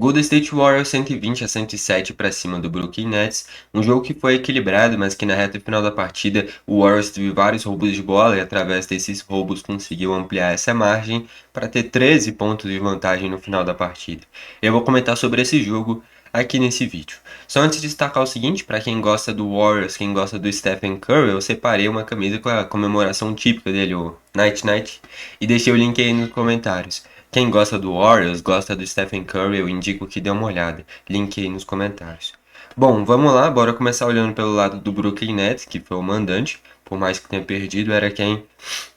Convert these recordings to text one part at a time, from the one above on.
Golden State Warriors 120-107 para cima do Brooklyn Nets, um jogo que foi equilibrado, mas que na reta final da partida o Warriors teve vários roubos de bola e através desses roubos conseguiu ampliar essa margem para ter 13 pontos de vantagem no final da partida. Eu vou comentar sobre esse jogo aqui nesse vídeo. Só antes de destacar o seguinte, para quem gosta do Warriors, quem gosta do Stephen Curry, eu separei uma camisa com a comemoração típica dele, o Night Night, e deixei o link aí nos comentários. Quem gosta do Warriors, gosta do Stephen Curry, eu indico que dê uma olhada. Link aí nos comentários. Bom, vamos lá, bora começar olhando pelo lado do Brooklyn Nets, que foi o mandante, por mais que tenha perdido, era quem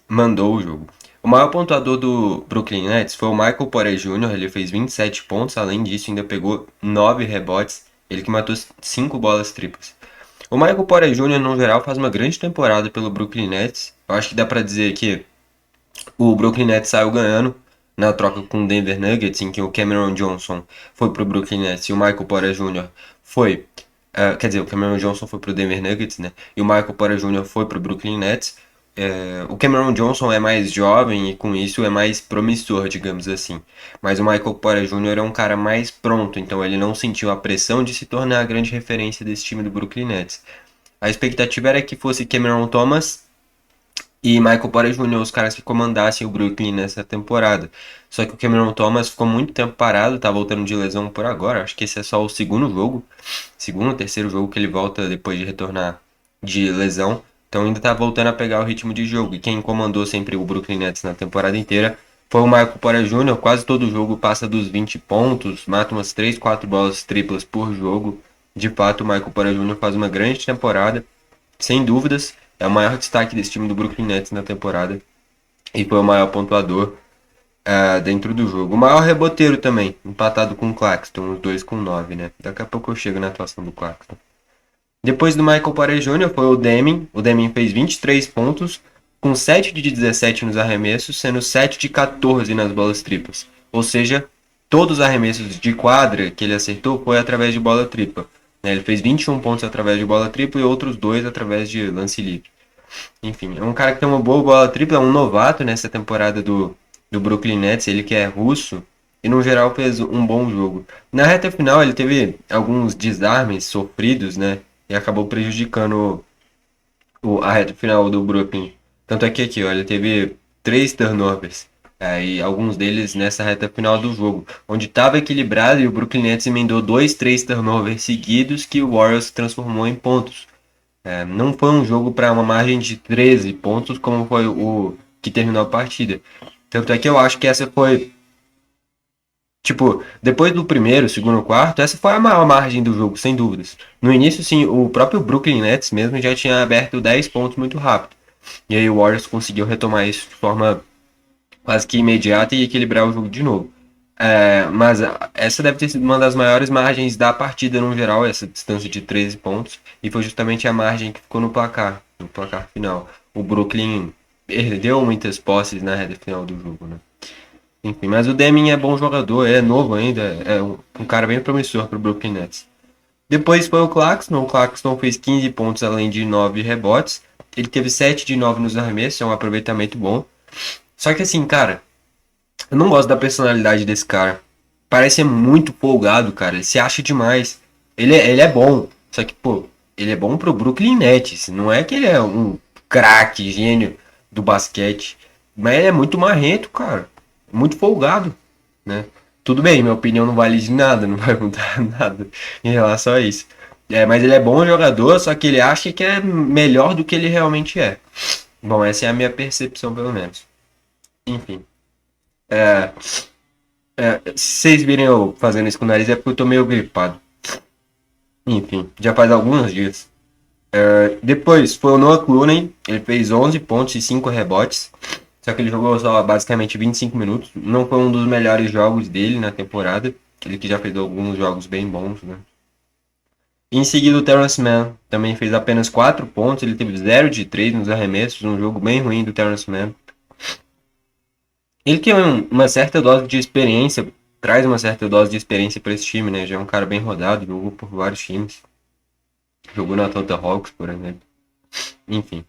mandou o jogo. O maior pontuador do Brooklyn Nets foi o Michael Porter Jr., ele fez 27 pontos, além disso ainda pegou 9 rebotes, ele que matou 5 bolas triplas. O Michael Porter Jr., no geral, faz uma grande temporada pelo Brooklyn Nets, eu acho que dá pra dizer que o Brooklyn Nets saiu ganhando na troca com o Denver Nuggets, em que o Cameron Johnson foi pro Brooklyn Nets e o Michael Porter Jr. foi. Quer dizer, o Cameron Johnson foi pro Denver Nuggets, né? E o Michael Porter Jr. foi pro Brooklyn Nets. O Cameron Johnson é mais jovem e com isso é mais promissor, digamos assim. Mas o Michael Porter Jr. é um cara mais pronto, então ele não sentiu a pressão de se tornar a grande referência desse time do Brooklyn Nets. A expectativa era que fosse Cameron Thomas e Michael Porter Jr., os caras que comandassem o Brooklyn nessa temporada. Só que o Cameron Thomas ficou muito tempo parado, tá voltando de lesão por agora. Acho que esse é só o segundo jogo, segundo ou terceiro jogo que ele volta depois de retornar de lesão. Então ainda tá voltando a pegar o ritmo de jogo. E quem comandou sempre o Brooklyn Nets na temporada inteira foi o Michael Porter Jr. Quase todo jogo passa dos 20 pontos, mata umas 3, 4 bolas triplas por jogo. De fato, o Michael Porter Jr. faz uma grande temporada, sem dúvidas. É o maior destaque desse time do Brooklyn Nets na temporada. E foi o maior pontuador dentro do jogo. O maior reboteiro também, empatado com o Claxton, os dois com 9, né? Daqui a pouco eu chego na atuação do Claxton. Depois do Michael Porter Jr. foi o Demi. O Demi fez 23 pontos, com 7 de 17 nos arremessos, sendo 7 de 14 nas bolas triplas. Ou seja, todos os arremessos de quadra que ele acertou foi através de bola tripla. Ele fez 21 pontos através de bola tripla e outros 2 através de lance livre. Enfim, é um cara que tem uma boa bola tripla, é um novato nessa temporada do Brooklyn Nets, ele que é russo, e no geral fez um bom jogo. Na reta final ele teve alguns desarmes sofridos, né, e acabou prejudicando a reta final do Brooklyn. Tanto é que aqui, ó, ele teve 3 turnovers, e alguns deles nessa reta final do jogo, onde estava equilibrado e o Brooklyn Nets emendou 2, 3 turnovers seguidos que o Warriors transformou em pontos. Não foi um jogo para uma margem de 13 pontos como foi o que terminou a partida. Tanto é que eu acho que essa foi, tipo, depois do primeiro, segundo, quarto, essa foi a maior margem do jogo, sem dúvidas. No início, sim, o próprio Brooklyn Nets mesmo já tinha aberto 10 pontos muito rápido. E aí o Warriors conseguiu retomar isso de forma quase que imediata e equilibrar o jogo de novo. Mas essa deve ter sido uma das maiores margens da partida no geral, essa distância de 13 pontos, e foi justamente a margem que ficou no placar final. O Brooklyn perdeu muitas posses na reta final do jogo, né? Enfim, mas o Demin é bom jogador, é novo ainda, é um cara bem promissor para o Brooklyn Nets. Depois foi o Claxton fez 15 pontos além de 9 rebotes, ele teve 7 de 9 nos arremessos, é um aproveitamento bom. Só que assim, cara, eu não gosto da personalidade desse cara. Parece ser muito folgado, cara. Ele se acha demais. Ele é bom. Só que, pô, ele é bom pro Brooklyn Nets. Não é que ele é um craque, gênio do basquete. Mas ele é muito marrento, cara. Muito folgado, né? Tudo bem, minha opinião não vale de nada. Não vai mudar nada em relação a isso. Mas ele é bom jogador, só que ele acha que é melhor do que ele realmente é. Bom, essa é a minha percepção, pelo menos. Enfim. É, se vocês virem eu fazendo isso com o nariz é porque eu tô meio gripado. Enfim, já faz alguns dias. Depois foi o Noah Clooney, ele fez 11 pontos e 5 rebotes. Só que ele jogou só basicamente 25 minutos. Não foi um dos melhores jogos dele na temporada. Ele que já fez alguns jogos bem bons, né? Em seguida o Terrence Mann também fez apenas 4 pontos. Ele teve 0 de 3 nos arremessos. Um jogo bem ruim do Terrence Mann. Ele que é uma certa dose de experiência, traz uma certa dose de experiência para esse time, né? Já é um cara bem rodado, jogou por vários times. Jogou na Atlanta Hawks, por exemplo. Enfim.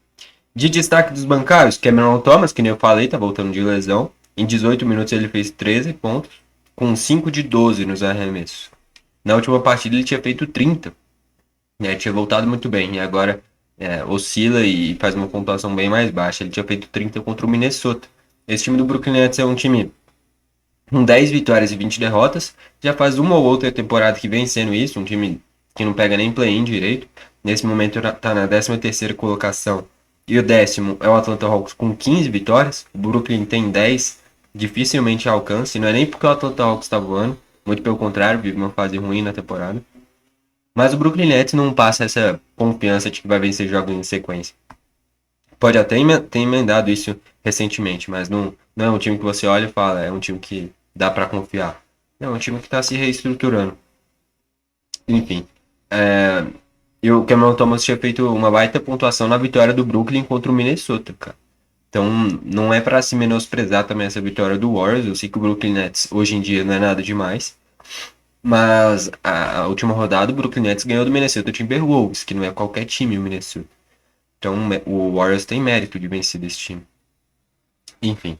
De destaque dos bancários, Cameron Thomas, que nem eu falei, tá voltando de lesão. Em 18 minutos ele fez 13 pontos. com 5 de 12 nos arremessos. Na última partida ele tinha feito 30, né? Tinha voltado muito bem, e agora oscila e faz uma pontuação bem mais baixa. Ele tinha feito 30 contra o Minnesota. Esse time do Brooklyn Nets é um time com 10 vitórias e 20 derrotas. Já faz uma ou outra temporada que vem sendo isso, um time que não pega nem play-in direito. Nesse momento está na 13ª colocação. E o décimo é o Atlanta Hawks com 15 vitórias. O Brooklyn tem 10, dificilmente alcance. Não é nem porque o Atlanta Hawks está voando, muito pelo contrário, vive uma fase ruim na temporada. Mas o Brooklyn Nets não passa essa confiança de que vai vencer jogos em sequência. Pode até ter emendado isso recentemente, mas não é um time que você olha e fala, é um time que dá para confiar. É um time que está se reestruturando. Enfim. E o Cameron Thomas tinha feito uma baita pontuação na vitória do Brooklyn contra o Minnesota, cara. Então não é para se menosprezar também essa vitória do Warriors. Eu sei que o Brooklyn Nets hoje em dia não é nada demais. Mas a última rodada o Brooklyn Nets ganhou do Minnesota Timberwolves, que não é qualquer time o Minnesota. Então o Warriors tem mérito de vencer desse time. Enfim.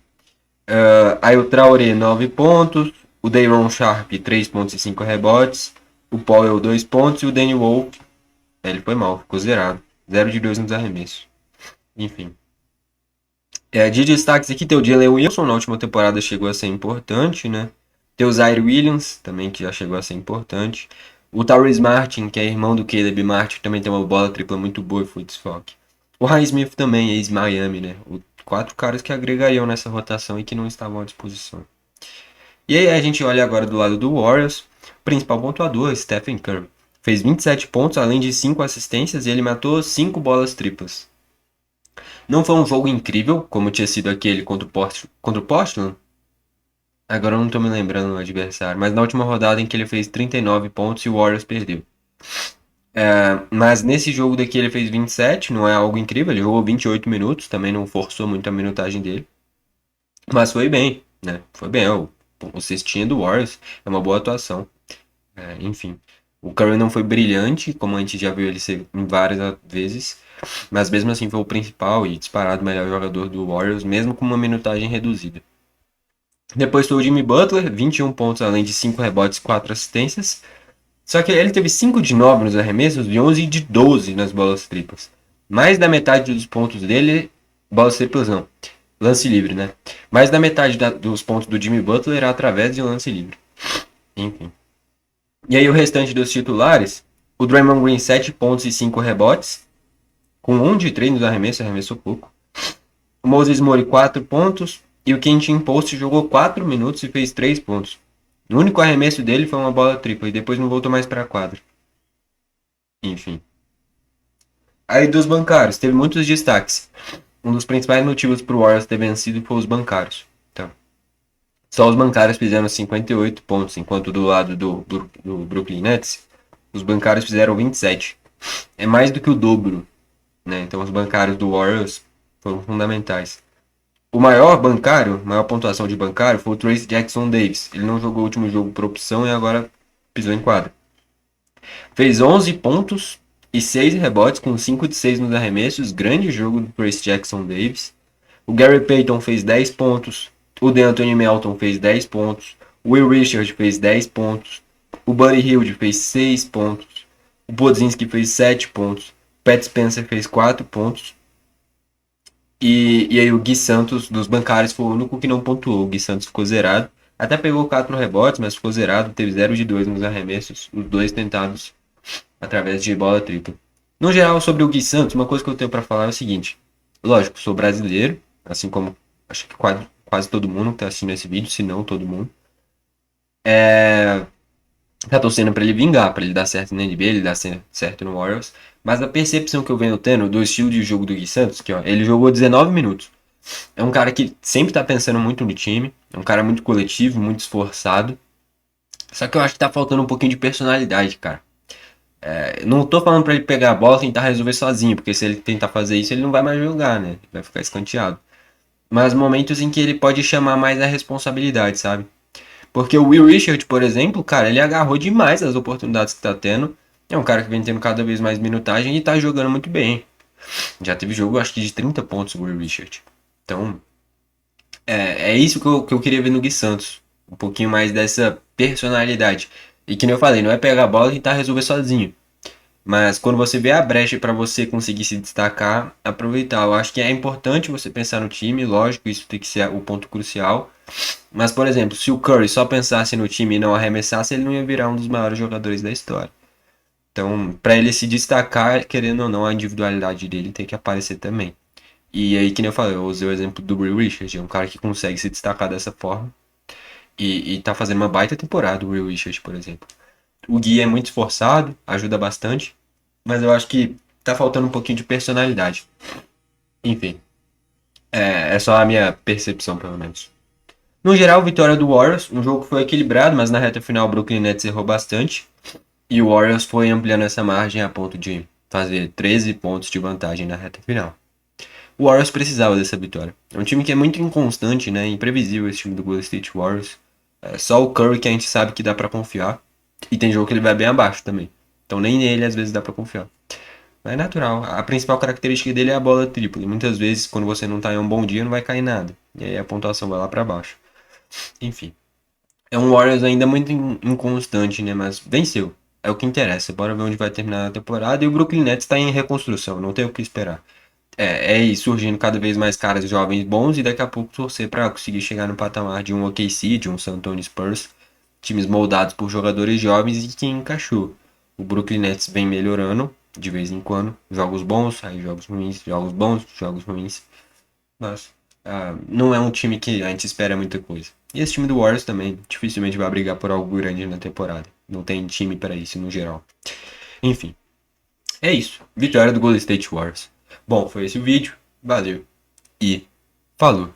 Aí o Traoré, 9 pontos. O Dayron Sharp, 3 pontos e 5 rebotes. O Powell, 2 pontos. E o Danny Wolf, ele foi mal, ficou zerado. 0 de 2 nos arremessos. Enfim. De destaques aqui tem o Jalen Wilson, na última temporada chegou a ser importante, né? Tem o Zaire Williams, também, que já chegou a ser importante. O Tyrese Martin, que é irmão do Caleb Martin, também tem uma bola tripla muito boa e foi desfoque. O Ryan Smith também, ex-Miami, né? Quatro caras que agregariam nessa rotação e que não estavam à disposição. E aí a gente olha agora do lado do Warriors. O principal pontuador, Stephen Curry. Fez 27 pontos, além de 5 assistências, e ele matou 5 bolas triplas. Não foi um jogo incrível, como tinha sido aquele contra o Portland. Agora eu não tô me lembrando do adversário, mas na última rodada em que ele fez 39 pontos e o Warriors perdeu. Mas nesse jogo daqui ele fez 27, não é algo incrível, ele jogou 28 minutos, também não forçou muito a minutagem dele. Mas foi bem, né? Foi bem, o cestinha do Warriors é uma boa atuação. Enfim, o Curry não foi brilhante, como a gente já viu ele ser em várias vezes, mas mesmo assim foi o principal e disparado melhor jogador do Warriors, mesmo com uma minutagem reduzida. Depois foi o Jimmy Butler, 21 pontos além de 5 rebotes e 4 assistências. Só que ele teve 5 de 9 nos arremessos e 11 de 12 nas bolas triplas. Mais da metade dos pontos dele, bolas triplas não, lance livre, né? Mais da metade dos pontos do Jimmy Butler era através de lance livre. Enfim. E aí o restante dos titulares, o Draymond Green 7 pontos e 5 rebotes, com 1 de 3 nos arremessos, arremessou pouco. O Moses Moody 4 pontos e o Quentin Post jogou 4 minutos e fez 3 pontos. O único arremesso dele foi uma bola tripla e depois não voltou mais para a quadra. Enfim. Aí dos bancários, teve muitos destaques. Um dos principais motivos para o Warriors ter vencido foi os bancários. Então, só os bancários fizeram 58 pontos, enquanto do lado do Brooklyn Nets, os bancários fizeram 27. É mais do que o dobro, né? Então os bancários do Warriors foram fundamentais. O maior bancário, maior pontuação de bancário foi o Trayce Jackson Davis. Ele não jogou o último jogo por opção e agora pisou em quadra. Fez 11 pontos e 6 rebotes com 5 de 6 nos arremessos. Grande jogo do Trayce Jackson Davis. O Gary Payton fez 10 pontos. O DeAnthony Melton fez 10 pontos. O Will Richard fez 10 pontos. O Buddy Hield fez 6 pontos. O Podziemski fez 7 pontos. O Pat Spencer fez 4 pontos. E aí o Gui Santos dos bancários foi o único que não pontuou. O Gui Santos ficou zerado. Até pegou 4 rebotes, mas ficou zerado. Teve 0 de 2 nos arremessos. Os dois tentados através de bola tripla. No geral, sobre o Gui Santos, uma coisa que eu tenho para falar é o seguinte. Lógico, sou brasileiro, assim como acho que quase todo mundo que tá assistindo esse vídeo, se não todo mundo. Tá torcendo pra ele vingar, pra ele dar certo na NBA, ele dar certo no Warriors. Mas a percepção que eu venho tendo do estilo de jogo do Gui Santos, que ó, ele jogou 19 minutos. É um cara que sempre tá pensando muito no time, é um cara muito coletivo, muito esforçado. Só que eu acho que tá faltando um pouquinho de personalidade, cara. Não tô falando pra ele pegar a bola e tentar resolver sozinho, porque se ele tentar fazer isso, ele não vai mais jogar, né? Vai ficar escanteado. Mas momentos em que ele pode chamar mais a responsabilidade, sabe? Porque o Will Richard, por exemplo, cara, ele agarrou demais as oportunidades que tá tendo. É um cara que vem tendo cada vez mais minutagem e tá jogando muito bem. Já teve jogo, acho que de 30 pontos o Will Richard. Então, é isso que eu queria ver no Gui Santos. um pouquinho mais dessa personalidade. E que nem eu falei, não é pegar a bola e tentar resolver sozinho. Mas quando você vê a brecha para você conseguir se destacar, aproveitar. Eu acho que é importante você pensar no time, lógico, isso tem que ser o ponto crucial. Mas, por exemplo, se o Curry só pensasse no time e não arremessasse, ele não ia virar um dos maiores jogadores da história. Então, para ele se destacar, querendo ou não, a individualidade dele tem que aparecer também. E aí, que nem eu falei, eu usei o exemplo do Will Richard, é um cara que consegue se destacar dessa forma e tá fazendo uma baita temporada, o Will Richard, por exemplo. O Gui é muito esforçado, ajuda bastante, mas eu acho que tá faltando um pouquinho de personalidade. Enfim, é só a minha percepção, pelo menos. No geral, vitória do Warriors, um jogo que foi equilibrado, mas na reta final o Brooklyn Nets errou bastante. E o Warriors foi ampliando essa margem a ponto de fazer 13 pontos de vantagem na reta final. O Warriors precisava dessa vitória. É um time que é muito inconstante, né? Imprevisível esse time do Golden State Warriors. É só o Curry que a gente sabe que dá pra confiar. E tem jogo que ele vai bem abaixo também. Então nem nele às vezes dá pra confiar. Mas é natural. A principal característica dele é a bola tripla. E muitas vezes, quando você não tá em um bom dia, não vai cair nada. E aí a pontuação vai lá pra baixo. Enfim. É um Warriors ainda muito inconstante, né? Mas venceu. É o que interessa. Bora ver onde vai terminar a temporada. E o Brooklyn Nets está em reconstrução. Não tem o que esperar. É ir surgindo cada vez mais caras jovens bons e daqui a pouco torcer para conseguir chegar no patamar de um OKC, de um San Antonio Spurs. Times moldados por jogadores jovens e que encaixou. O Brooklyn Nets vem melhorando de vez em quando. Jogos bons, aí jogos ruins, jogos bons, jogos ruins. Mas não é um time que a gente espera muita coisa. E esse time do Warriors também dificilmente vai brigar por algo grande na temporada. Não tem time para isso no geral. Enfim, é isso. Vitória do Golden State Warriors. Bom, foi esse o vídeo. Valeu e falou!